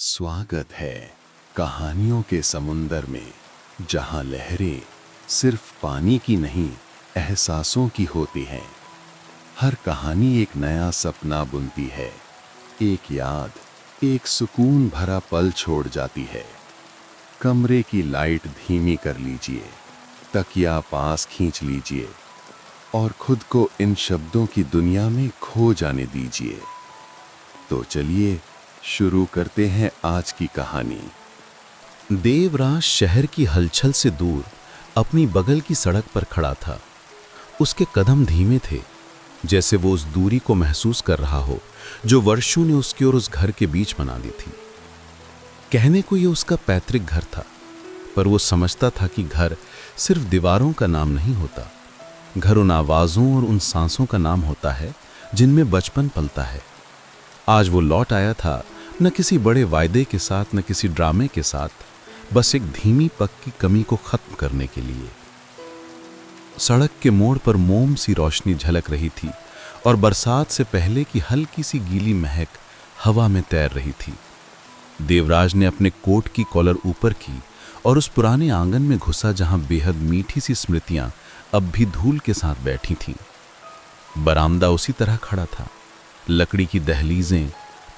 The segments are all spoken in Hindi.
स्वागत है कहानियों के समुंदर में, जहां लहरें सिर्फ पानी की नहीं, एहसासों की होती हैं। हर कहानी एक नया सपना बुनती है, एक याद, एक सुकून भरा पल छोड़ जाती है। कमरे की लाइट धीमी कर लीजिए, तकिया पास खींच लीजिए और खुद को इन शब्दों की दुनिया में खो जाने दीजिए। तो चलिए शुरू करते हैं आज की कहानी। देवराज शहर की हलचल से दूर अपनी बगल की सड़क पर खड़ा था। उसके कदम धीमे थे, जैसे वो उस दूरी को महसूस कर रहा हो जो वर्षों ने उसकी और उस घर के बीच बना दी थी। कहने को ये उसका पैतृक घर था, पर वो समझता था कि घर सिर्फ दीवारों का नाम नहीं होता। घर उन आवाज़ों और उन सांसों का नाम होता है जिनमें बचपन पलता है। आज वो लौट आया था, न किसी बड़े वायदे के साथ, न किसी ड्रामे के साथ, बस एक धीमी पग की कमी को खत्म करने के लिए। सड़क के मोड़ पर मोम सी रोशनी झलक रही थी और बरसात से पहले की हल्की सी गीली महक हवा में तैर रही थी। देवराज ने अपने कोट की कॉलर ऊपर की और उस पुराने आंगन में घुसा जहां बेहद मीठी सी स्मृतियां अब भी धूल के साथ बैठी थीं। बरामदा उसी तरह खड़ा था, लकड़ी की दहलीजें,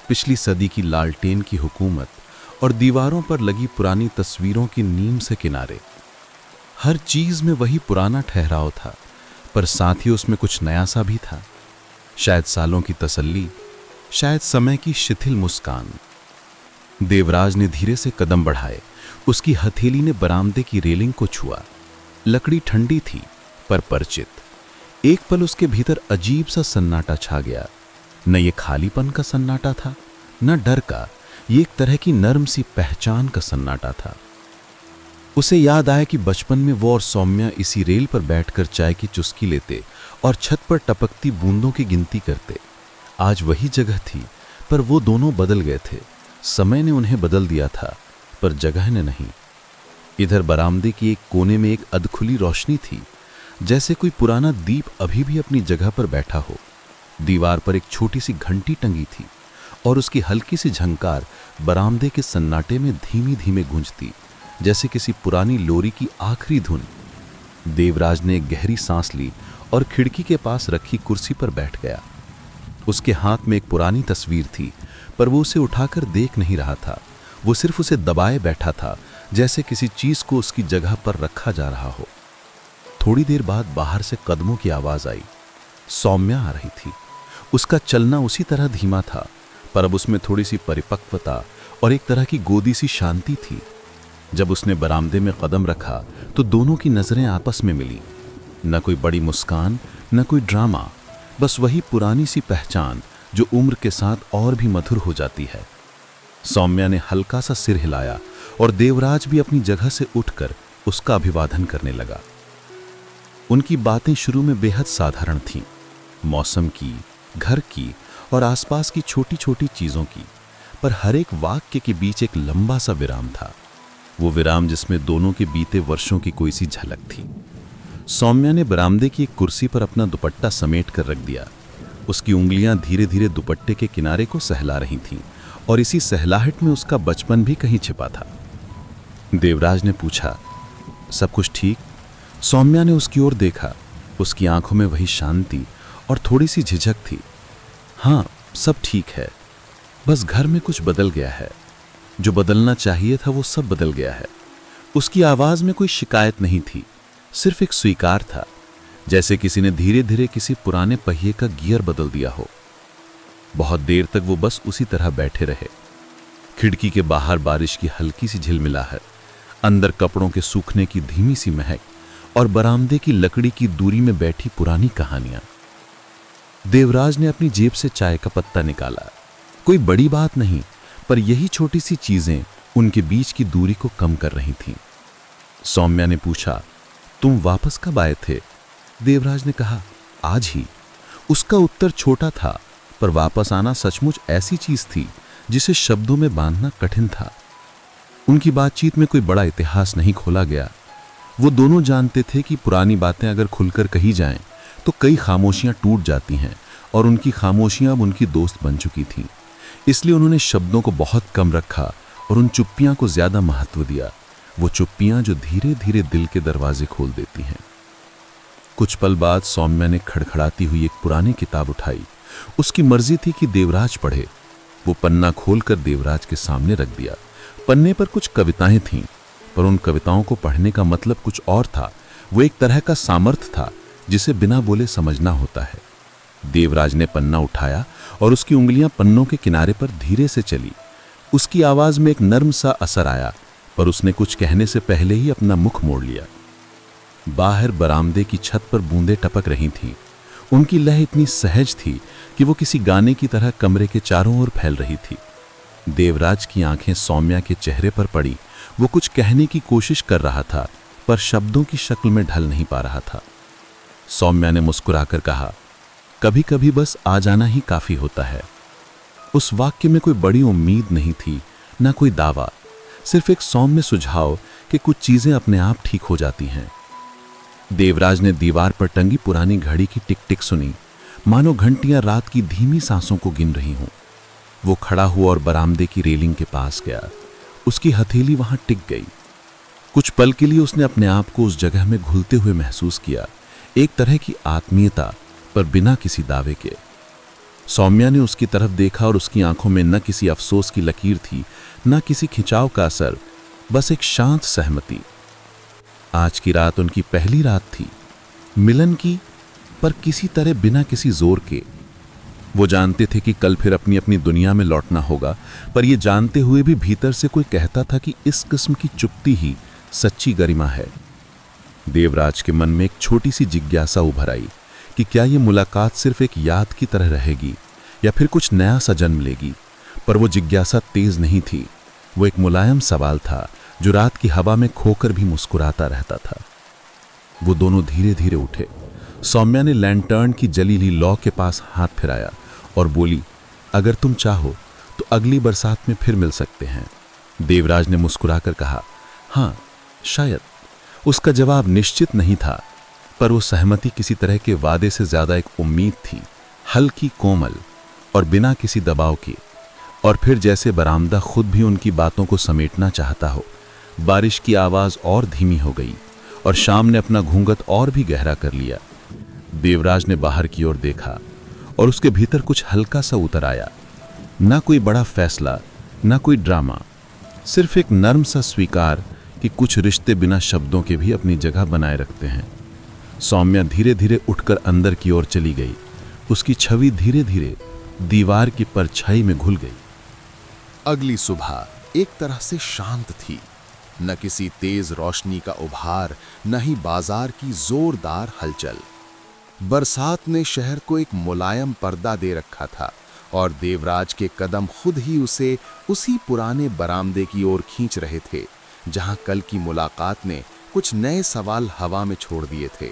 पिछली सदी की लालटेन की हुकूमत और दीवारों पर लगी पुरानी तस्वीरों की नीम से किनारे। हर चीज में वही पुराना ठहराव था, पर साथ ही उसमें कुछ नया सा भी था। शायद सालों की तसल्ली, शायद समय की शिथिल मुस्कान। देवराज ने धीरे से कदम बढ़ाए। उसकी हथेली ने बरामदे की रेलिंग को छुआ। लकड़ी ठंडी थी पर परिचित। एक पल उसके भीतर अजीब सा सन्नाटा छा गया। न ये खालीपन का सन्नाटा था, न डर का, ये एक तरह की नर्म सी पहचान का सन्नाटा था। उसे याद आया कि बचपन में वो और सौम्या इसी रेल पर बैठकर चाय की चुस्की लेते और छत पर टपकती बूंदों की गिनती करते। आज वही जगह थी, पर वो दोनों बदल गए थे। समय ने उन्हें बदल दिया था, पर जगह ने नहीं। इधर बरामदे की एक कोने में एक अधखुली रोशनी थी, जैसे कोई पुराना दीप अभी भी अपनी जगह पर बैठा हो। दीवार पर एक छोटी सी घंटी टंगी थी और उसकी हल्की सी झंकार बरामदे के सन्नाटे में धीमी धीमे गूंजती, जैसे किसी पुरानी लोरी की आखिरी धुन। देवराज ने एक गहरी सांस ली और खिड़की के पास रखी कुर्सी पर बैठ गया। उसके हाथ में एक पुरानी तस्वीर थी, पर वो उसे उठाकर देख नहीं रहा था। वो सिर्फ उसे दबाए बैठा था, जैसे किसी चीज को उसकी जगह पर रखा जा रहा हो। थोड़ी देर बाद बाहर से कदमों की आवाज आई। सौम्या आ रही थी। उसका चलना उसी तरह धीमा था, पर अब उसमें थोड़ी सी परिपक्वता और एक तरह की गोदी सी शांति थी। जब उसने बरामदे में कदम रखा तो दोनों की नजरें आपस में मिली। न कोई बड़ी मुस्कान, न कोई ड्रामा, बस वही पुरानी सी पहचान जो उम्र के साथ और भी मधुर हो जाती है। सौम्या ने हल्का सा सिर हिलाया और देवराज भी अपनी जगह से उठकर उसका अभिवादन करने लगा। उनकी बातें शुरू में बेहद साधारण थीं, मौसम की, घर की और आसपास की छोटी छोटी चीजों की, पर हर एक वाक्य के बीच एक लंबा सा विराम था। वो विराम जिसमें दोनों के बीते वर्षों की कोई सी झलक थी। सौम्या ने बरामदे की एक कुर्सी पर अपना दुपट्टा समेट कर रख दिया। उसकी उंगलियां धीरे धीरे दुपट्टे के किनारे को सहला रही थीं और इसी सहलाहट में उसका बचपन भी कहीं छिपा था। देवराज ने पूछा, सब कुछ ठीक? सौम्या ने उसकी ओर देखा। उसकी आंखों में वही शांति और थोड़ी सी झिझक थी। हाँ, सब ठीक है, बस घर में कुछ बदल गया है। जो बदलना चाहिए था वो सब बदल गया है। उसकी आवाज में कोई शिकायत नहीं थी, सिर्फ एक स्वीकार था, जैसे किसी ने धीरे धीरे किसी पुराने पहिए का गियर बदल दिया हो। बहुत देर तक वो बस उसी तरह बैठे रहे। खिड़की के बाहर बारिश की हल्की सी झिलमिलाहट, अंदर कपड़ों के सूखने की धीमी सी महक और बरामदे की लकड़ी की दूरी में बैठी पुरानी कहानियां। देवराज ने अपनी जेब से चाय का पत्ता निकाला। कोई बड़ी बात नहीं, पर यही छोटी सी चीजें उनके बीच की दूरी को कम कर रही थीं। सौम्या ने पूछा, तुम वापस कब आए थे? देवराज ने कहा, आज ही। उसका उत्तर छोटा था, पर वापस आना सचमुच ऐसी चीज थी जिसे शब्दों में बांधना कठिन था। उनकी बातचीत में कोई बड़ा इतिहास नहीं खोला गया। वो दोनों जानते थे कि पुरानी बातें अगर खुलकर कही जाएं तो कई खामोशियां टूट जाती हैं, और उनकी खामोशियां अब उनकी दोस्त बन चुकी थीं। इसलिए उन्होंने शब्दों को बहुत कम रखा और उन चुप्पियां को ज्यादा महत्व दिया, वो चुप्पियां जो धीरे धीरे दिल के दरवाजे खोल देती हैं। कुछ पल बाद सौम्या ने खड़खड़ाती हुई एक पुरानी किताब उठाई। उसकी मर्जी थी कि देवराज पढ़े। वो पन्ना खोलकर देवराज के सामने रख दिया। पन्ने पर कुछ कविताएं थीं, पर उन कविताओं को पढ़ने का मतलब कुछ और था। वो एक तरह का सामर्थ्य था जिसे बिना बोले समझना होता है। देवराज ने पन्ना उठाया और उसकी उंगलियां पन्नों के किनारे पर धीरे से चली। उसकी आवाज में एक नर्म सा असर आया, पर उसने कुछ कहने से पहले ही अपना मुख मोड़ लिया। बाहर बरामदे की छत पर बूंदें टपक रही थीं। उनकी लय इतनी सहज थी कि वो किसी गाने की तरह कमरे के चारों ओर फैल रही थी। देवराज की आंखें सौम्या के चेहरे पर पड़ी। वो कुछ कहने की कोशिश कर रहा था, पर शब्दों की शक्ल में ढल नहीं पा रहा था। सौम्या ने मुस्कुराकर कहा, कभी कभी बस आ जाना ही काफी होता है। उस वाक्य में कोई बड़ी उम्मीद नहीं थी, न कोई दावा, सिर्फ एक सौम्य सुझाव कि कुछ चीजें अपने आप ठीक हो जाती हैं। देवराज ने दीवार पर टंगी पुरानी घड़ी की टिक टिक सुनी, मानो घंटियां रात की धीमी सांसों को गिन रही हों। वो खड़ा हुआ और बरामदे की रेलिंग के पास गया। उसकी हथेली वहां टिक गई। कुछ पल के लिए उसने अपने आप को उस जगह में घुलते हुए महसूस किया, एक तरह की आत्मीयता, पर बिना किसी दावे के। सौम्या ने उसकी तरफ देखा और उसकी आंखों में न किसी अफसोस की लकीर थी, न किसी खिंचाव का असर, बस एक शांत सहमति। आज की रात उनकी पहली रात थी, मिलन की, पर किसी तरह बिना किसी जोर के। वो जानते थे कि कल फिर अपनी अपनी दुनिया में लौटना होगा, पर ये जानते हुए भी भीतर से कोई कहता था कि इस किस्म की चुप्पी ही सच्ची गरिमा है। देवराज के मन में एक छोटी सी जिज्ञासा उभर आई कि क्या ये मुलाकात सिर्फ एक याद की तरह रहेगी या फिर कुछ नया सा जन्म लेगी। पर वो जिज्ञासा तेज नहीं थी, वो एक मुलायम सवाल था जो रात की हवा में खोकर भी मुस्कुराता रहता था। वो दोनों धीरे धीरे उठे। सौम्या ने लैंटर्न की जली हुई लौ के पास हाथ फिराया और बोली, अगर तुम चाहो तो अगली बरसात में फिर मिल सकते हैं। देवराज ने मुस्कुराकर कहा, हाँ शायद। उसका जवाब निश्चित नहीं था, पर वो सहमति किसी तरह के वादे से ज्यादा एक उम्मीद थी, हल्की, कोमल और बिना किसी दबाव के। और फिर जैसे बरामदा खुद भी उनकी बातों को समेटना चाहता हो। बारिश की आवाज और धीमी हो गई और शाम ने अपना घूंघट और भी गहरा कर लिया। देवराज ने बाहर की ओर देखा और उसके भीतर कुछ हल्का सा उतर आया। ना कोई बड़ा फैसला, ना कोई ड्रामा, सिर्फ एक नर्म सा स्वीकार कि कुछ रिश्ते बिना शब्दों के भी अपनी जगह बनाए रखते हैं। सौम्या धीरे धीरे उठकर अंदर की ओर चली गई। उसकी छवि धीरे धीरे दीवार की परछाई में घुल गई। अगली सुबह एक तरह से शांत थी, न किसी तेज रोशनी का उभार, न ही बाजार की जोरदार हलचल। बरसात ने शहर को एक मुलायम पर्दा दे रखा था और देवराज के कदम खुद ही उसे उसी पुराने बरामदे की ओर खींच रहे थे जहां कल की मुलाकात ने कुछ नए सवाल हवा में छोड़ दिए थे।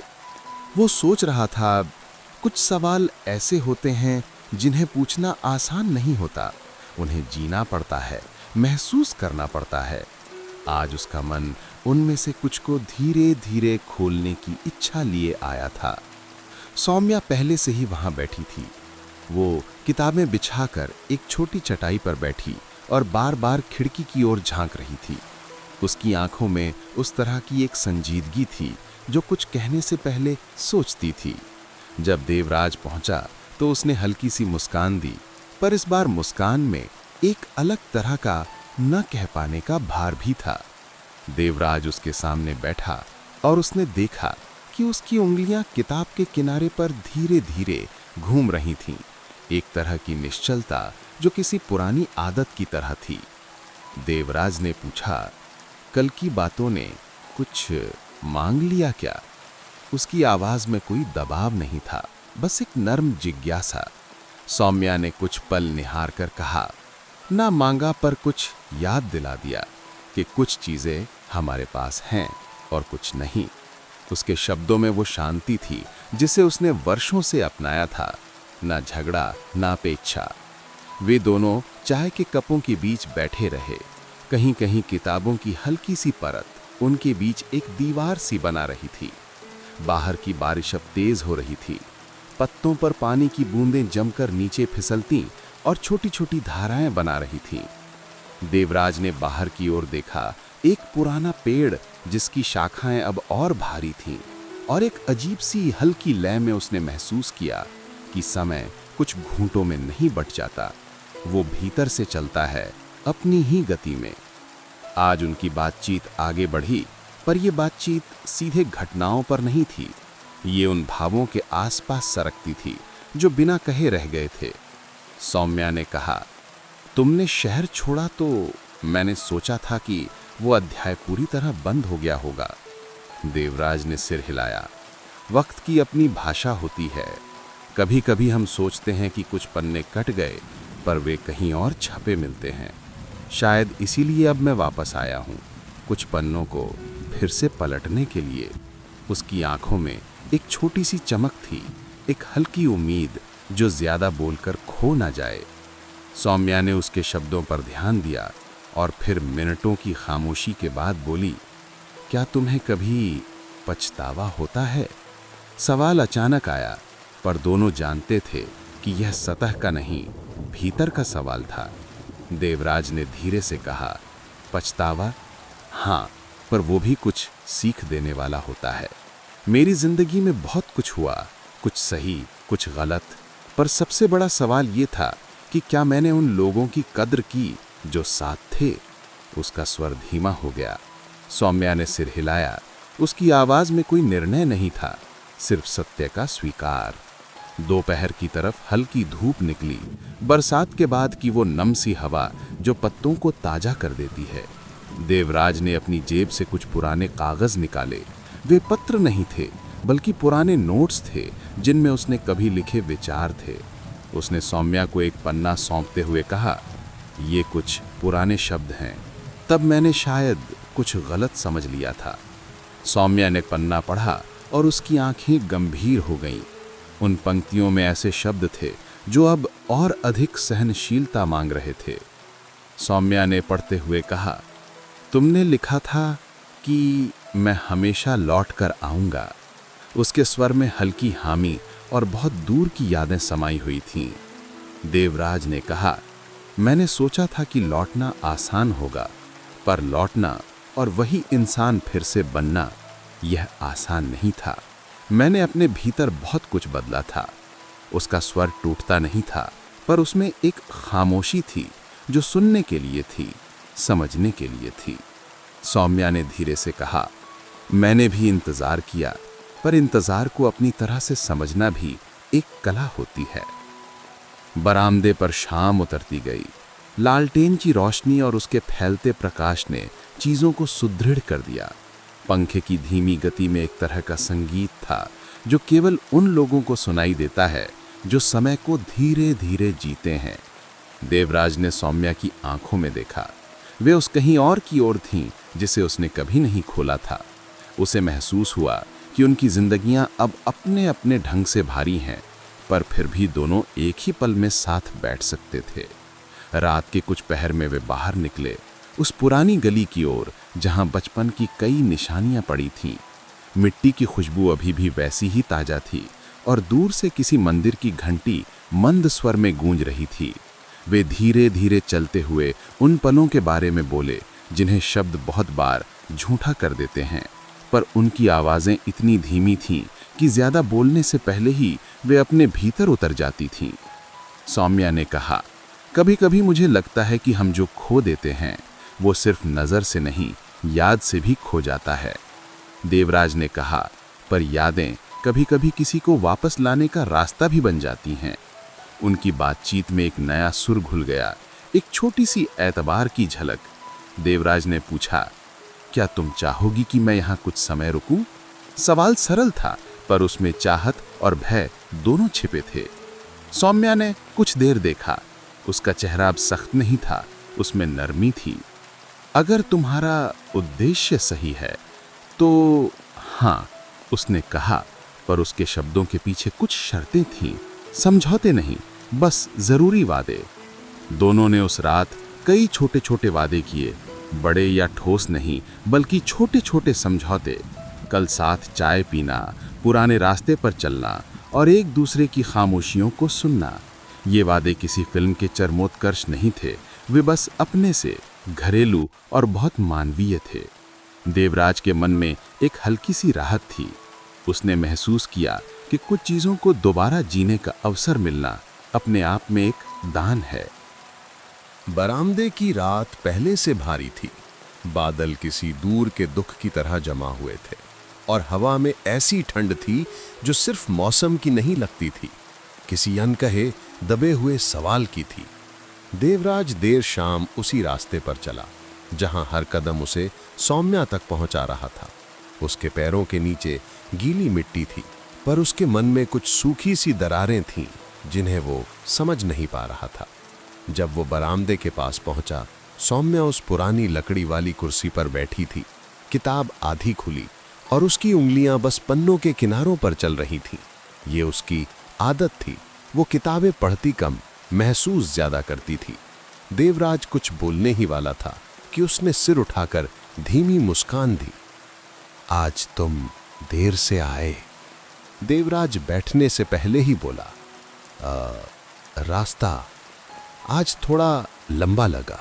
वो सोच रहा था, कुछ सवाल ऐसे होते हैं जिन्हें पूछना आसान नहीं होता, उन्हें जीना पड़ता है, महसूस करना पड़ता है। आज उसका मन उनमें से कुछ को धीरे धीरे खोलने की इच्छा लिए आया था। सौम्या पहले से ही वहां बैठी थी। वो किताबें बिछाकर एक छोटी चटाई पर बैठी और बार बार खिड़की की ओर झांक रही थी। उसकी आंखों में उस तरह की एक संजीदगी थी जो कुछ कहने से पहले सोचती थी। जब देवराज पहुंचा तो उसने हल्की सी मुस्कान दी, पर इस बार मुस्कान में एक अलग तरह का न कह पाने का भार भी था। देवराज उसके सामने बैठा और उसने देखा कि उसकी उंगलियां किताब के किनारे पर धीरे धीरे घूम रही थीं, एक तरह की निश्चलता जो किसी पुरानी आदत की तरह थी। देवराज ने पूछा, कल की बातों ने कुछ मांग लिया क्या? उसकी आवाज में कोई दबाव नहीं था, बस एक नर्म जिज्ञासा। सौम्या ने कुछ पल निहार कर कहा, ना मांगा पर कुछ याद दिला दिया कि कुछ चीजें हमारे पास हैं और कुछ नहीं। उसके शब्दों में वो शांति थी जिसे उसने वर्षों से अपनाया था, ना झगड़ा ना अपेक्षा। वे दोनों चाय के कपों के बीच बैठे रहे। कहीं कहीं किताबों की हल्की सी परत उनके बीच एक दीवार सी बना रही थी। बाहर की बारिश अब तेज हो रही थी। पत्तों पर पानी की बूंदें जमकर नीचे फिसलती और छोटी छोटी धाराएं बना रही थीं। देवराज ने बाहर की ओर देखा, एक पुराना पेड़ जिसकी शाखाएं अब और भारी थीं, और एक अजीब सी हल्की लय में उसने महसूस किया कि समय कुछ घूंटों में नहीं बट जाता, वो भीतर से चलता है अपनी ही गति में। आज उनकी बातचीत आगे बढ़ी, पर यह बातचीत सीधे घटनाओं पर नहीं थी। ये उन भावों के आसपास सरकती थी जो बिना कहे रह गए थे। सौम्या ने कहा, तुमने शहर छोड़ा तो मैंने सोचा था कि वो अध्याय पूरी तरह बंद हो गया होगा। देवराज ने सिर हिलाया। वक्त की अपनी भाषा होती है। कभी कभी हम सोचते हैं कि कुछ पन्ने कट गए, पर वे कहीं और छपे मिलते हैं। शायद इसीलिए अब मैं वापस आया हूँ, कुछ पन्नों को फिर से पलटने के लिए। उसकी आंखों में एक छोटी सी चमक थी, एक हल्की उम्मीद जो ज्यादा बोलकर खो ना जाए। सौम्या ने उसके शब्दों पर ध्यान दिया और फिर मिनटों की खामोशी के बाद बोली, क्या तुम्हें कभी पछतावा होता है? सवाल अचानक आया, पर दोनों जानते थे कि यह सतह का नहीं, भीतर का सवाल था। देवराज ने धीरे से कहा, पछतावा? हाँ, पर वो भी कुछ सीख देने वाला होता है। मेरी जिंदगी में बहुत कुछ हुआ, कुछ सही, कुछ गलत, पर सबसे बड़ा सवाल ये था कि क्या मैंने उन लोगों की कद्र की जो साथ थे। उसका स्वर धीमा हो गया। सौम्या ने सिर हिलाया। उसकी आवाज में कोई निर्णय नहीं था, सिर्फ सत्य का स्वीकार। दोपहर की तरफ हल्की धूप निकली, बरसात के बाद की वो नम सी हवा जो पत्तों को ताजा कर देती है। देवराज ने अपनी जेब से कुछ पुराने कागज निकाले। वे पत्र नहीं थे, बल्कि पुराने नोट्स थे जिनमें उसने कभी लिखे विचार थे। उसने सौम्या को एक पन्ना सौंपते हुए कहा, ये कुछ पुराने शब्द हैं, तब मैंने शायद कुछ गलत समझ लिया था। सौम्या ने पन्ना पढ़ा और उसकी आंखें गंभीर हो गईं। उन पंक्तियों में ऐसे शब्द थे जो अब और अधिक सहनशीलता मांग रहे थे। सौम्या ने पढ़ते हुए कहा, तुमने लिखा था कि मैं हमेशा लौट कर आऊंगा। उसके स्वर में हल्की हामी और बहुत दूर की यादें समाई हुई थीं। देवराज ने कहा, मैंने सोचा था कि लौटना आसान होगा, पर लौटना और वही इंसान फिर से बनना, यह आसान नहीं था। मैंने अपने भीतर बहुत कुछ बदला था। उसका स्वर टूटता नहीं था, पर उसमें एक खामोशी थी जो सुनने के लिए थी, समझने के लिए थी। सौम्या ने धीरे से कहा, मैंने भी इंतजार किया, पर इंतजार को अपनी तरह से समझना भी एक कला होती है। बरामदे पर शाम उतरती गई। लालटेन की रोशनी और उसके फैलते प्रकाश ने चीजों को सुदृढ़ कर दिया। पंखे की धीमी गति में एक तरह का संगीत था जो केवल उन लोगों को सुनाई देता है जो समय को धीरे धीरे जीते हैं। देवराज ने सौम्या की आंखों में देखा। वे उस कहीं और की ओर थीं जिसे उसने कभी नहीं खोला था। उसे महसूस हुआ कि उनकी जिंदगियां अब अपने अपने ढंग से भारी हैं, पर फिर भी दोनों एक ही पल में साथ बैठ सकते थे। रात के कुछ पहर में वे बाहर निकले, उस पुरानी गली की ओर जहां बचपन की कई निशानियां पड़ी थीं। मिट्टी की खुशबू अभी भी वैसी ही ताजा थी और दूर से किसी मंदिर की घंटी मंद स्वर में गूंज रही थी। वे धीरे धीरे चलते हुए उन पलों के बारे में बोले जिन्हें शब्द बहुत बार झूठा कर देते हैं, पर उनकी आवाज़ें इतनी धीमी थीं कि ज़्यादा बोलने से पहले ही वे अपने भीतर उतर जाती थीं। सौम्या ने कहा, कभी कभी मुझे लगता है कि हम जो खो देते हैं वो सिर्फ नज़र से नहीं, याद से भी खो जाता है। देवराज ने कहा, पर यादें कभी कभी किसी को वापस लाने का रास्ता भी बन जाती हैं। उनकी बातचीत में एक नया सुर घुल गया, एक छोटी सी एतबार की झलक। देवराज ने पूछा, क्या तुम चाहोगी कि मैं यहाँ कुछ समय रुकूं? सवाल सरल था, पर उसमें चाहत और भय दोनों छिपे थे। सौम्या ने कुछ देर देखा। उसका चेहरा अब सख्त नहीं था, उसमें नरमी थी। अगर तुम्हारा उद्देश्य सही है तो हाँ, उसने कहा, पर उसके शब्दों के पीछे कुछ शर्तें थीं, समझौते नहीं, बस जरूरी वादे। दोनों ने उस रात कई छोटे छोटे वादे किए, बड़े या ठोस नहीं, बल्कि छोटे छोटे समझौते। कल साथ चाय पीना, पुराने रास्ते पर चलना और एक दूसरे की खामोशियों को सुनना। ये वादे किसी फिल्म के चरमोत्कर्ष नहीं थे, वे बस अपने से घरेलू और बहुत मानवीय थे। देवराज के मन में एक हल्की सी राहत थी। उसने महसूस किया कि कुछ चीज़ों को दोबारा जीने का अवसर मिलना अपने आप में एक दान है। बरामदे की रात पहले से भारी थी। बादल किसी दूर के दुख की तरह जमा हुए थे और हवा में ऐसी ठंड थी जो सिर्फ मौसम की नहीं लगती थी, किसी अनकहे दबे हुए सवाल की थी। देवराज देर शाम उसी रास्ते पर चला जहां हर कदम उसे सौम्या तक पहुंचा रहा था। उसके पैरों के नीचे गीली मिट्टी थी, पर उसके मन में कुछ सूखी सी दरारें थीं जिन्हें वो समझ नहीं पा रहा था। जब वो बरामदे के पास पहुंचा, सौम्या उस पुरानी लकड़ी वाली कुर्सी पर बैठी थी। किताब आधी खुली और उसकी उंगलियां बस पन्नों के किनारों पर चल रही थीं। ये उसकी आदत थी। वो किताबें पढ़ती कम, महसूस ज्यादा करती थी। देवराज कुछ बोलने ही वाला था कि उसने सिर उठाकर धीमी मुस्कान दी। आज तुम देर से आए। देवराज बैठने से पहले ही बोला, रास्ता आज थोड़ा लंबा लगा।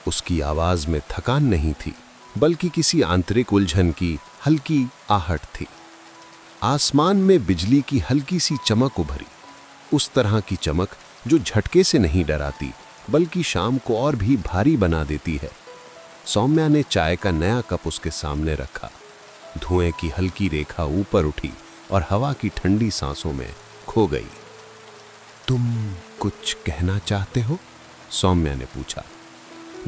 उसकी आवाज में थकान नहीं थी, बल्कि किसी आंतरिक उलझन की हल्की आहट थी। आसमान में बिजली की हल्की सी चमक उभरी, उस तरह की चमक जो झटके से नहीं डराती, बल्कि शाम को और भी भारी बना देती है। सौम्या ने चाय का नया कप उसके सामने रखा। धुएं की हल्की रेखा ऊपर उठी और हवा की ठंडी सांसों में खो गई। तुम कुछ कहना चाहते हो? सौम्या ने पूछा।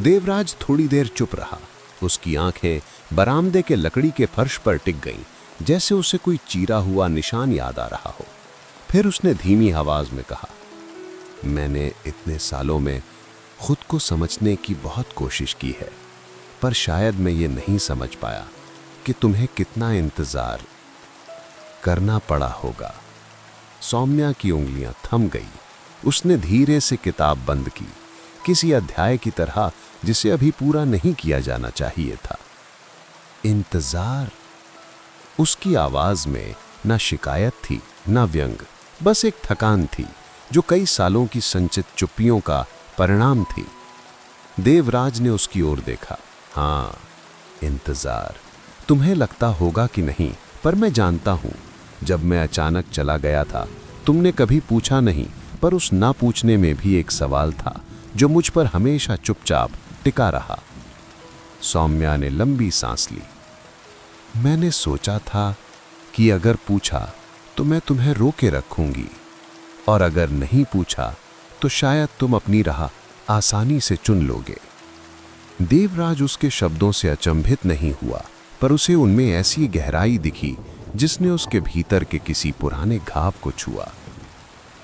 देवराज थोड़ी देर चुप रहा। उसकी आंखें बरामदे के लकड़ी के फर्श पर टिक गईं, जैसे उसे कोई चीरा हुआ निशान याद आ रहा हो। फिर उसने धीमी आवाज में कहा, मैंने इतने सालों में खुद को समझने की बहुत कोशिश की है, पर शायद मैं ये नहीं समझ पाया कि तुम्हें कितना इंतजार करना पड़ा होगा। सौम्या की उंगलियां थम गई। उसने धीरे से किताब बंद की, किसी अध्याय की तरह जिसे अभी पूरा नहीं किया जाना चाहिए था। इंतजार। उसकी आवाज में न शिकायत थी न व्यंग, बस एक थकान थी जो कई सालों की संचित चुप्पियों का परिणाम थी। देवराज ने उसकी ओर देखा। हाँ, इंतजार। तुम्हें लगता होगा कि नहीं, पर मैं जानता हूं। जब मैं अचानक चला गया था, तुमने कभी पूछा नहीं, पर उस ना पूछने में भी एक सवाल था जो मुझ पर हमेशा चुपचाप टिका रहा। सौम्या ने लंबी सांस ली। मैंने सोचा था कि अगर पूछा तो मैं तुम्हें रोके रखूंगी, और अगर नहीं पूछा तो शायद तुम अपनी राह आसानी से चुन लोगे। देवराज उसके शब्दों से अचंभित नहीं हुआ, पर उसे उनमें ऐसी गहराई दिखी जिसने उसके भीतर के किसी पुराने घाव को छुआ।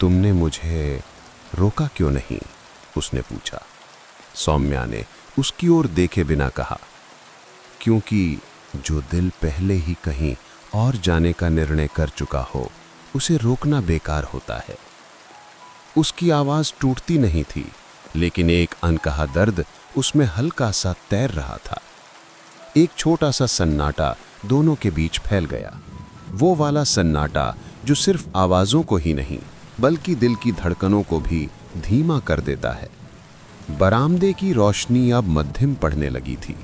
तुमने मुझे रोका क्यों नहीं? उसने पूछा। सौम्या ने उसकी ओर देखे बिना कहा, क्योंकि जो दिल पहले ही कहीं और जाने का निर्णय कर चुका हो, उसे रोकना बेकार होता है। उसकी आवाज टूटती नहीं थी, लेकिन एक अनकहा दर्द उसमें हल्का सा तैर रहा था। एक छोटा सा सन्नाटा दोनों के बीच फैल गया, वो वाला सन्नाटा जो सिर्फ आवाजों को ही नहीं, बल्कि दिल की धड़कनों को भी धीमा कर देता है। बरामदे की रोशनी अब मध्यम पड़ने लगी थी।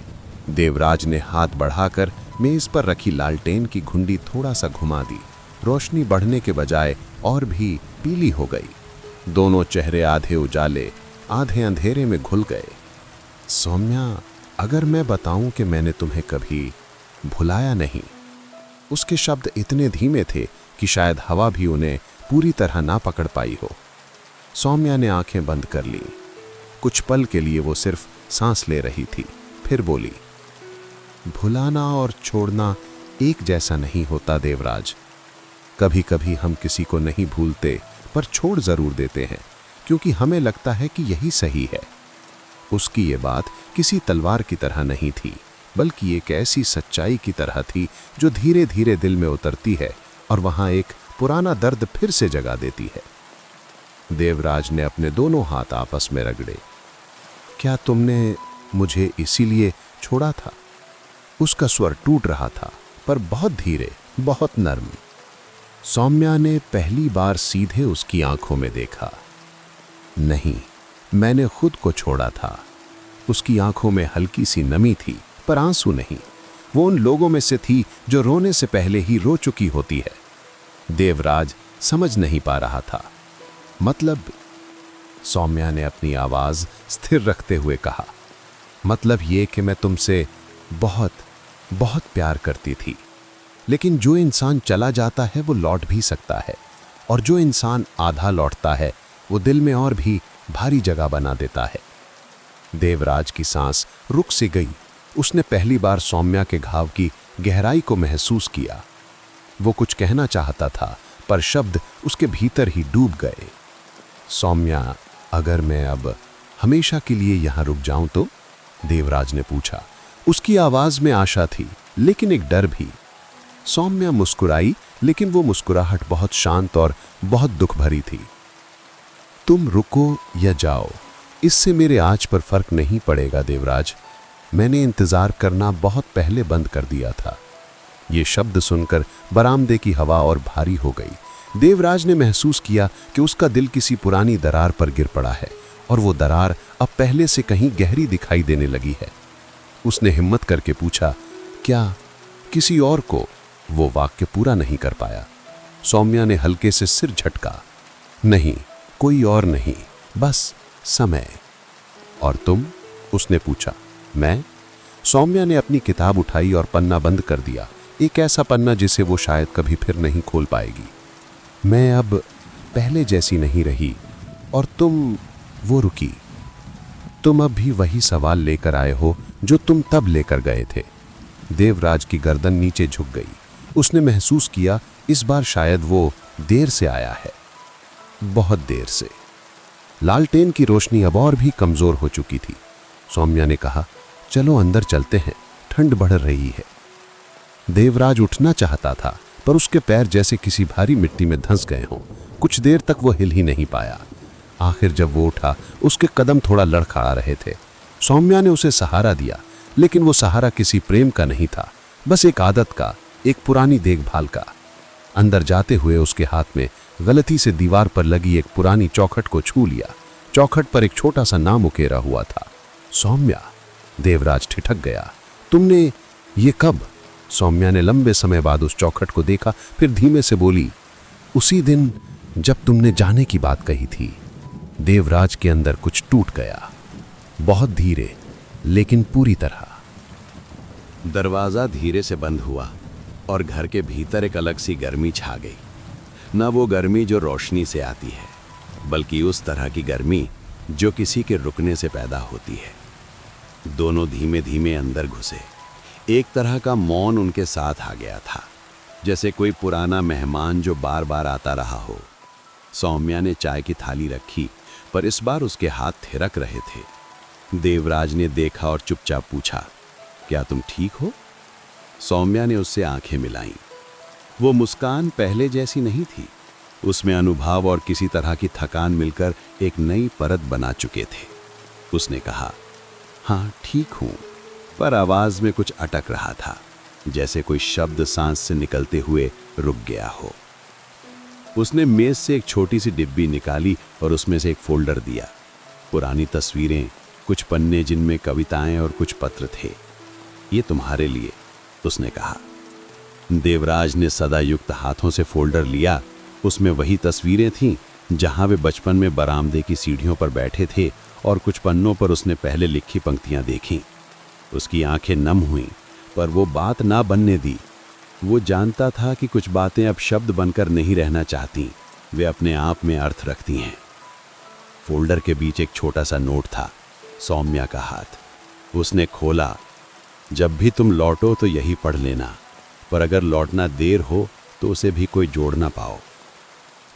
देवराज ने हाथ बढ़ाकर मेज पर रखी लालटेन की घुंडी थोड़ा सा घुमा दी। रोशनी बढ़ने के बजाय और भी पीली हो गई। दोनों चेहरे आधे उजाले आधे अंधेरे में घुल गए। सौम्या, अगर मैं बताऊं कि मैंने तुम्हें कभी भुलाया नहीं। उसके शब्द इतने धीमे थे कि शायद हवा भी उन्हें पूरी तरह ना पकड़ पाई हो। सौम्या ने आंखें बंद कर ली। कुछ पल के लिए वो सिर्फ सांस ले रही थी, फिर बोली, भुलाना और छोड़ना एक जैसा नहीं होता देवराज। कभी कभी हम किसी को नहीं भूलते, पर छोड़ जरूर देते हैं, क्योंकि हमें लगता है कि यही सही है। उसकी ये बात किसी तलवार की तरह नहीं थी, बल्कि एक ऐसी सच्चाई की तरह थी जो धीरे धीरे दिल में उतरती है और वहां एक पुराना दर्द फिर से जगा देती है। देवराज ने अपने दोनों हाथ आपस में रगड़े। क्या तुमने मुझे इसीलिए छोड़ा था? उसका स्वर टूट रहा था, पर बहुत धीरे, बहुत नर्म। सौम्या ने पहली बार सीधे उसकी आंखों में देखा। नहीं, मैंने खुद को छोड़ा था। उसकी आंखों में हल्की सी नमी थी, पर आंसू नहीं। वो उन लोगों में से थी जो रोने से पहले ही रो चुकी होती है। देवराज समझ नहीं पा रहा था। मतलब? सौम्या ने अपनी आवाज स्थिर रखते हुए कहा, मतलब ये कि मैं तुमसे बहुत बहुत प्यार करती थी। लेकिन जो इंसान चला जाता है वो लौट भी सकता है, और जो इंसान आधा लौटता है वो दिल में और भी भारी जगह बना देता है। देवराज की सांस रुक सी गई। उसने पहली बार सौम्या के घाव की गहराई को महसूस किया। वो कुछ कहना चाहता था, पर शब्द उसके भीतर ही डूब गए। सौम्या, अगर मैं अब हमेशा के लिए यहाँ रुक जाऊं तो? देवराज ने पूछा। उसकी आवाज में आशा थी, लेकिन एक डर भी। सौम्या मुस्कुराई, लेकिन वो मुस्कुराहट बहुत शांत और बहुत दुख भरी थी। तुम रुको या जाओ, इससे मेरे आज पर फर्क नहीं पड़ेगा देवराज। मैंने इंतजार करना बहुत पहले बंद कर दिया था। ये शब्द सुनकर बरामदे की हवा और भारी हो गई। देवराज ने महसूस किया कि उसका दिल किसी पुरानी दरार पर गिर पड़ा है, और वो दरार अब पहले से कहीं गहरी दिखाई देने लगी है। उसने हिम्मत करके पूछा, क्या किसी और को? वो वाक्य पूरा नहीं कर पाया। सौम्या ने हल्के से सिर झटका। नहीं, कोई और नहीं, बस समय। और तुम? उसने पूछा। मैं? सौम्या ने अपनी किताब उठाई और पन्ना बंद कर दिया, एक ऐसा पन्ना जिसे वो शायद कभी फिर नहीं खोल पाएगी। मैं अब पहले जैसी नहीं रही, और तुम? वो रुकी। तुम अब भी वही सवाल लेकर आए हो जो तुम तब लेकर गए थे। देवराज की गर्दन नीचे झुक गई। उसने महसूस किया इस बार शायद वो देर से आया है, बहुत देर से। लालटेन की रोशनी अब और भी कमजोर हो चुकी थी। सौम्या ने कहा, चलो अंदर चलते हैं, ठंड बढ़ रही है। देवराज उठना चाहता था, पर उसके पैर जैसे किसी भारी मिट्टी में धंस गए हों। कुछ देर तक वो हिल ही नहीं पाया। आखिर जब वो उठा, उसके कदम थोड़ा लड़खड़ा रहे थे। सौम्या ने उसे सहारा दिया, लेकिन वो सहारा किसी प्रेम का नहीं था, बस एक आदत का, एक पुरानी देखभाल का। अंदर जाते हुए उसके हाथ में गलती से दीवार पर लगी एक पुरानी चौखट को छू लिया। चौखट पर एक छोटा सा नाम उकेरा हुआ था, सौम्या। देवराज ठिठक गया। तुमने ये कब? सौम्या ने लंबे समय बाद उस चौखट को देखा, फिर धीमे से बोली, उसी दिन जब तुमने जाने की बात कही थी। देवराज के अंदर कुछ टूट गया, बहुत धीरे, लेकिन पूरी तरह। दरवाजा धीरे से बंद हुआ और घर के भीतर एक अलग सी गर्मी छा गई। न वो गर्मी जो रोशनी से आती है, बल्कि उस तरह की गर्मी जो किसी के रुकने से पैदा होती है। दोनों धीमे धीमे अंदर घुसे। एक तरह का मौन उनके साथ आ गया था, जैसे कोई पुराना मेहमान जो बार बार आता रहा हो। सौम्या ने चाय की थाली रखी, पर इस बार उसके हाथ थिरक रहे थे। देवराज ने देखा और चुपचाप पूछा, क्या तुम ठीक हो? सौम्या ने उससे आंखें मिलाईं। वो मुस्कान पहले जैसी नहीं थी। उसमें अनुभव और किसी तरह की थकान मिलकर एक नई परत बना चुके थे। उसने कहा, हाँ ठीक हूं, पर आवाज में कुछ अटक रहा था, जैसे कोई शब्द सांस से निकलते हुए रुक गया हो। उसने मेज से एक छोटी सी डिब्बी निकाली और उसमें से एक फोल्डर दिया। पुरानी तस्वीरें, कुछ पन्ने जिनमें कविताएं और कुछ पत्र थे। ये तुम्हारे लिए, उसने कहा। देवराज ने सदायुक्त हाथों से फोल्डर लिया। उसमें वही तस्वीरें थीं जहां वे बचपन में बरामदे की सीढ़ियों पर बैठे थे, और कुछ पन्नों पर उसने पहले लिखी पंक्तियां देखीं। उसकी आंखें नम हुईं, पर वो बात ना बनने दी। वो जानता था कि कुछ बातें अब शब्द बनकर नहीं रहना चाहती, वे अपने आप में अर्थ रखती हैं। फोल्डर के बीच एक छोटा सा नोट था, सौम्या का हाथ। उसने खोला, जब भी तुम लौटो तो यही पढ़ लेना, पर अगर लौटना देर हो तो उसे भी कोई जोड़ ना पाओ।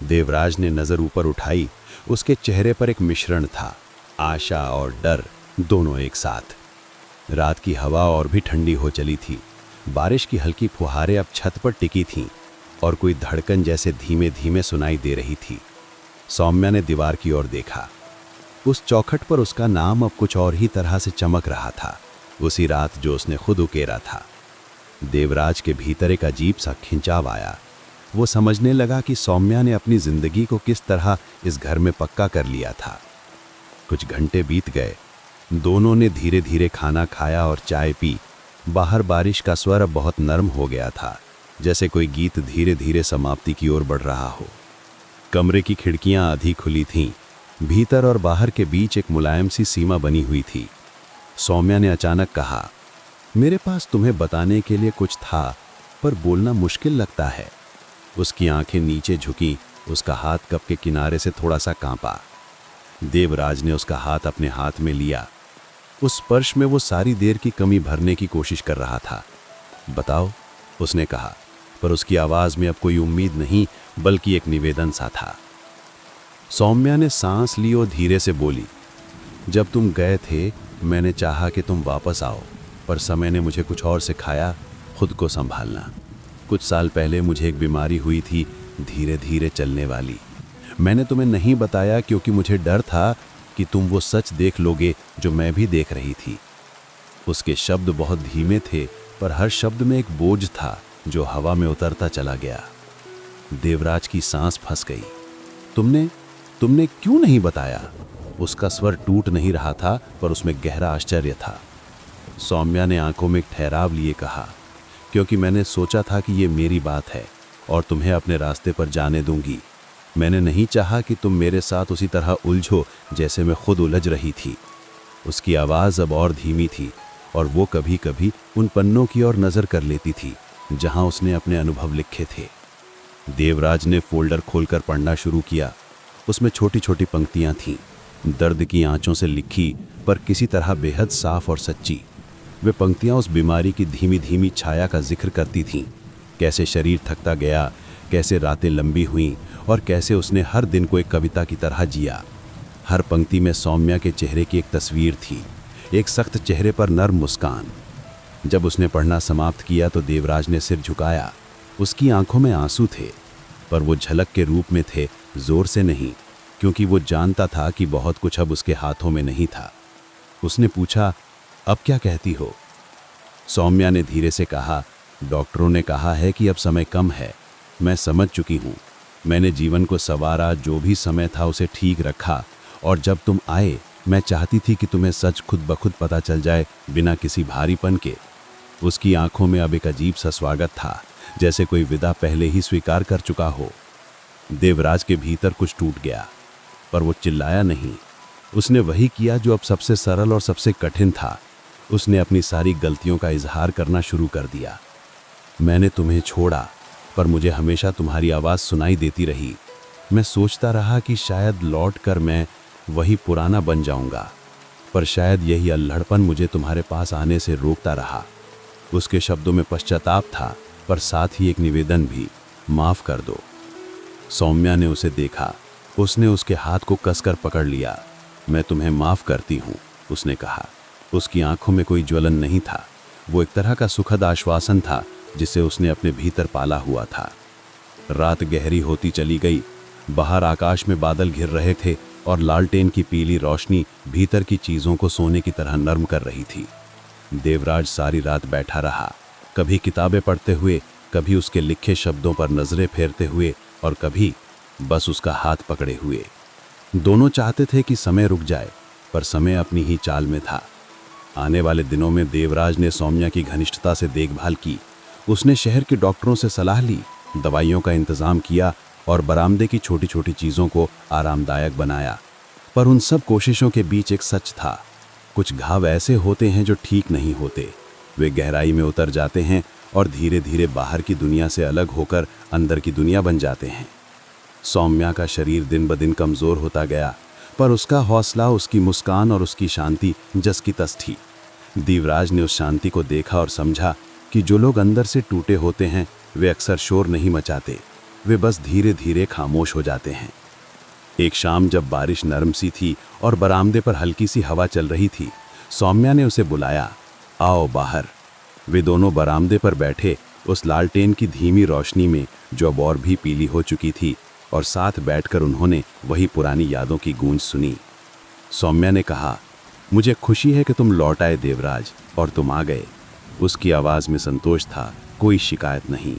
देवराज ने नजर ऊपर उठाई। उसके चेहरे पर एक मिश्रण था, आशा और डर दोनों एक साथ। रात की हवा और भी ठंडी हो चली थी। बारिश की हल्की फुहारें अब छत पर टिकी थीं, और कोई धड़कन जैसे धीमे धीमे सुनाई दे रही थी। सौम्या ने दीवार की ओर देखा। उस चौखट पर उसका नाम अब कुछ और ही तरह से चमक रहा था, उसी रात जो उसने खुद उकेरा था। देवराज के भीतर एक अजीब सा खिंचाव आया। वो समझने लगा कि सौम्या ने अपनी जिंदगी को किस तरह इस घर में पक्का कर लिया था। कुछ घंटे बीत गए। दोनों ने धीरे धीरे खाना खाया और चाय पी। बाहर बारिश का स्वर अब बहुत नर्म हो गया था, जैसे कोई गीत धीरे धीरे समाप्ति की ओर बढ़ रहा हो। कमरे की खिड़कियां आधी खुली थीं। भीतर और बाहर के बीच एक मुलायम सी सीमा बनी हुई थी। सौम्या ने अचानक कहा, मेरे पास तुम्हें बताने के लिए कुछ था, पर बोलना मुश्किल लगता है। उसकी आंखें नीचे झुकी, उसका हाथ कप के किनारे से थोड़ा सा कांपा। देवराज ने उसका हाथ अपने हाथ में लिया। उस स्पर्श में वो सारी देर की कमी भरने की कोशिश कर रहा था। बताओ, उसने कहा, पर उसकी आवाज में अब कोई उम्मीद नहीं, बल्कि एक निवेदन सा था। सौम्या ने सांस ली और धीरे से बोली, जब तुम गए थे मैंने चाहा कि तुम वापस आओ, पर समय ने मुझे कुछ और सिखाया, खुद को संभालना। कुछ साल पहले मुझे एक बीमारी हुई थी, धीरे धीरे चलने वाली। मैंने तुम्हें नहीं बताया क्योंकि मुझे डर था कि तुम वो सच देख लोगे जो मैं भी देख रही थी। उसके शब्द बहुत धीमे थे, पर हर शब्द में एक बोझ था जो हवा में उतरता चला गया। देवराज की सांस फंस गई। तुमने क्यों नहीं बताया? उसका स्वर टूट नहीं रहा था, पर उसमें गहरा आश्चर्य था। सौम्या ने आंखों में एक ठहराव लिए कहा, क्योंकि मैंने सोचा था कि ये मेरी बात है और तुम्हें अपने रास्ते पर जाने दूंगी। मैंने नहीं चाहा कि तुम मेरे साथ उसी तरह उलझो जैसे मैं खुद उलझ रही थी। उसकी आवाज़ अब और धीमी थी और वो कभी कभी उन पन्नों की ओर नज़र कर लेती थी जहां उसने अपने अनुभव लिखे थे। देवराज ने फोल्डर खोलकर पढ़ना शुरू किया। उसमें छोटी छोटी पंक्तियां थीं, दर्द की आंचों से लिखी, पर किसी तरह बेहद साफ और सच्ची। वे पंक्तियां उस बीमारी की धीमी धीमी छाया का जिक्र करती थीं। कैसे शरीर थकता गया, कैसे रातें लंबी हुईं और कैसे उसने हर दिन को एक कविता की तरह जिया। हर पंक्ति में सौम्या के चेहरे की एक तस्वीर थी, एक सख्त चेहरे पर नर्म मुस्कान। जब उसने पढ़ना समाप्त किया तो देवराज ने सिर झुकाया। उसकी आंखों में आंसू थे, पर वो झलक के रूप में थे, जोर से नहीं, क्योंकि वो जानता था कि बहुत कुछ अब उसके हाथों में नहीं था। उसने पूछा, अब क्या कहती हो? सौम्या ने धीरे से कहा, डॉक्टरों ने कहा है कि अब समय कम है। मैं समझ चुकी हूँ। मैंने जीवन को संवारा, जो भी समय था उसे ठीक रखा, और जब तुम आए मैं चाहती थी कि तुम्हें सच खुद ब खुद पता चल जाए, बिना किसी भारीपन के। उसकी आंखों में अब एक अजीब सा स्वागत था, जैसे कोई विदा पहले ही स्वीकार कर चुका हो। देवराज के भीतर कुछ टूट गया, पर वो चिल्लाया नहीं। उसने वही किया जो अब सबसे सरल और सबसे कठिन था। उसने अपनी सारी गलतियों का इजहार करना शुरू कर दिया। मैंने तुम्हें छोड़ा, पर मुझे हमेशा तुम्हारी आवाज़ सुनाई देती रही। मैं सोचता रहा कि शायद लौट कर मैं वही पुराना बन जाऊंगा, पर शायद यही अल्हड़पन मुझे तुम्हारे पास आने से रोकता रहा। उसके शब्दों में पश्चाताप था, पर साथ ही एक निवेदन भी, माफ़ कर दो। सौम्या ने उसे देखा। उसने उसके हाथ को कसकर पकड़ लिया। मैं तुम्हें माफ़ करती हूँ, उसने कहा। उसकी आंखों में कोई ज्वलन नहीं था, वो एक तरह का सुखद आश्वासन था जिसे उसने अपने भीतर पाला हुआ था। रात गहरी होती चली गई। बाहर आकाश में बादल घिर रहे थे और लालटेन की पीली रोशनी भीतर की चीज़ों को सोने की तरह नर्म कर रही थी। देवराज सारी रात बैठा रहा, कभी किताबें पढ़ते हुए, कभी उसके लिखे शब्दों पर नजरें फेरते हुए और कभी बस उसका हाथ पकड़े हुए। दोनों चाहते थे कि समय रुक जाए, पर समय अपनी ही चाल में था। आने वाले दिनों में देवराज ने सौम्या की घनिष्ठता से देखभाल की। उसने शहर के डॉक्टरों से सलाह ली, दवाइयों का इंतजाम किया और बरामदे की छोटी छोटी चीज़ों को आरामदायक बनाया। पर उन सब कोशिशों के बीच एक सच था। कुछ घाव ऐसे होते हैं जो ठीक नहीं होते। वे गहराई में उतर जाते हैं और धीरे धीरे बाहर की दुनिया से अलग होकर अंदर की दुनिया बन जाते हैं। सौम्या का शरीर दिन ब दिन कमज़ोर होता गया, पर उसका हौसला, उसकी मुस्कान और उसकी शांति जस की तस थी। देवराज ने उस शांति को देखा और समझा कि जो लोग अंदर से टूटे होते हैं वे अक्सर शोर नहीं मचाते, वे बस धीरे धीरे खामोश हो जाते हैं। एक शाम जब बारिश नरम सी थी और बरामदे पर हल्की सी हवा चल रही थी, सौम्या ने उसे बुलाया, आओ बाहर। वे दोनों बरामदे पर बैठे, उस लालटेन की धीमी रोशनी में जो अब और भी पीली हो चुकी थी, और साथ बैठकर उन्होंने वही पुरानी यादों की गूंज सुनी। सौम्या ने कहा, मुझे खुशी है कि तुम लौट आए देवराज, और तुम आ गए। उसकी आवाज़ में संतोष था, कोई शिकायत नहीं।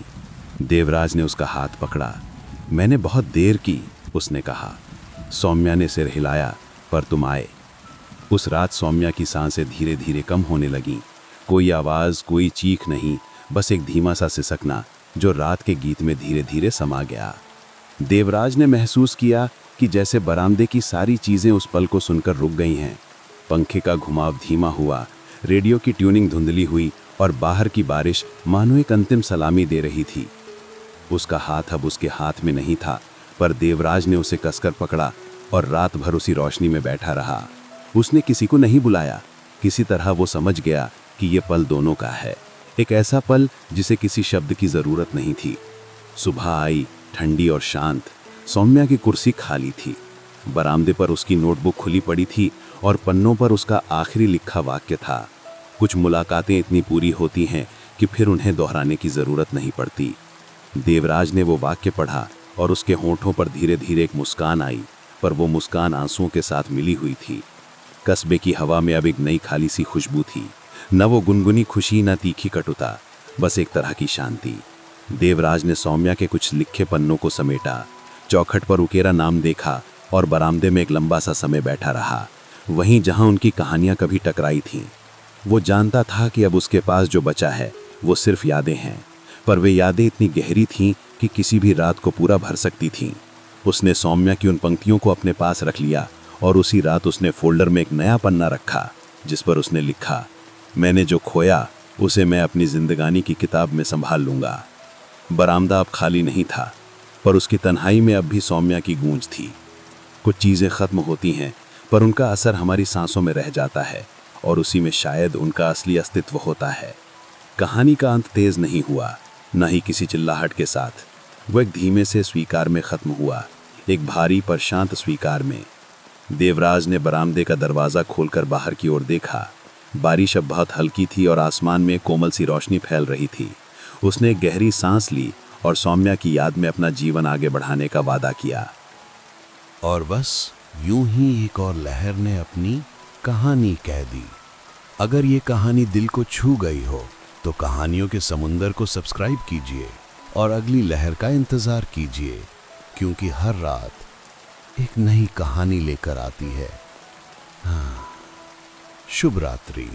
देवराज ने उसका हाथ पकड़ा। मैंने बहुत देर की, उसने कहा। सौम्या ने सिर हिलाया, पर तुम आए। उस रात सौम्या की सांसें धीरे धीरे कम होने लगीं। कोई आवाज़, कोई चीख नहीं, बस एक धीमा सा सिसकना जो रात के गीत में धीरे धीरे समा गया। देवराज ने महसूस किया कि जैसे बरामदे की सारी चीज़ें उस पल को सुनकर रुक गई हैं। पंखे का घुमाव धीमा हुआ, रेडियो की ट्यूनिंग धुंधली हुई और बाहर की बारिश मानो एक अंतिम सलामी दे रही थी। उसका हाथ अब उसके हाथ में नहीं था, पर देवराज ने उसे कसकर पकड़ा और रात भर उसी रोशनी में बैठा रहा। उसने किसी को नहीं बुलाया। किसी तरह वो समझ गया कि ये पल दोनों का है, एक ऐसा पल जिसे किसी शब्द की ज़रूरत नहीं थी। सुबह आई, ठंडी और शांत। सौम्या की कुर्सी खाली थी। बरामदे पर उसकी नोटबुक खुली पड़ी थी और पन्नों पर उसका आखिरी लिखा वाक्य था। कुछ मुलाकातें इतनी पूरी होती हैं कि फिर उन्हें दोहराने की ज़रूरत नहीं पड़ती। देवराज ने वो वाक्य पढ़ा और उसके होंठों पर धीरे धीरे एक मुस्कान आई, पर वो मुस्कान आंसुओं के साथ मिली हुई थी। कस्बे की हवा में अब एक नई खाली सी खुशबू थी, न वो गुनगुनी खुशी, न तीखी कटुता, बस एक तरह की शांति। देवराज ने सौम्या के कुछ लिखे पन्नों को समेटा, चौखट पर उकेरा नाम देखा और बरामदे में एक लंबा सा समय बैठा रहा, वहीं जहां उनकी कहानियां कभी टकराई थीं। वो जानता था कि अब उसके पास जो बचा है वो सिर्फ यादें हैं, पर वे यादें इतनी गहरी थीं कि किसी भी रात को पूरा भर सकती थीं। उसने सौम्या की उन पंक्तियों को अपने पास रख लिया और उसी रात उसने फोल्डर में एक नया पन्ना रखा जिस पर उसने लिखा, मैंने जो खोया उसे मैं अपनी जिंदगानी की किताब में संभाल लूंगा। बरामदा अब खाली नहीं था, पर उसकी तन्हाई में अब भी सौम्या की गूंज थी। कुछ चीज़ें ख़त्म होती हैं, पर उनका असर हमारी सांसों में रह जाता है और उसी में शायद उनका असली अस्तित्व होता है। कहानी का अंत तेज़ नहीं हुआ, न ही किसी चिल्लाहट के साथ। वो एक धीमे से स्वीकार में ख़त्म हुआ, एक भारी पर शांत स्वीकार में। देवराज ने बरामदे का दरवाज़ा खोलकर बाहर की ओर देखा। बारिश अब बहुत हल्की थी और आसमान में कोमल सी रोशनी फैल रही थी। उसने एक गहरी सांस ली और सौम्या की याद में अपना जीवन आगे बढ़ाने का वादा किया। और बस यूं ही एक और लहर ने अपनी कहानी कह दी। अगर ये कहानी दिल को छू गई हो तो कहानियों के समुंदर को सब्सक्राइब कीजिए और अगली लहर का इंतज़ार कीजिए, क्योंकि हर रात एक नई कहानी लेकर आती है। हाँ, शुभ रात्रि।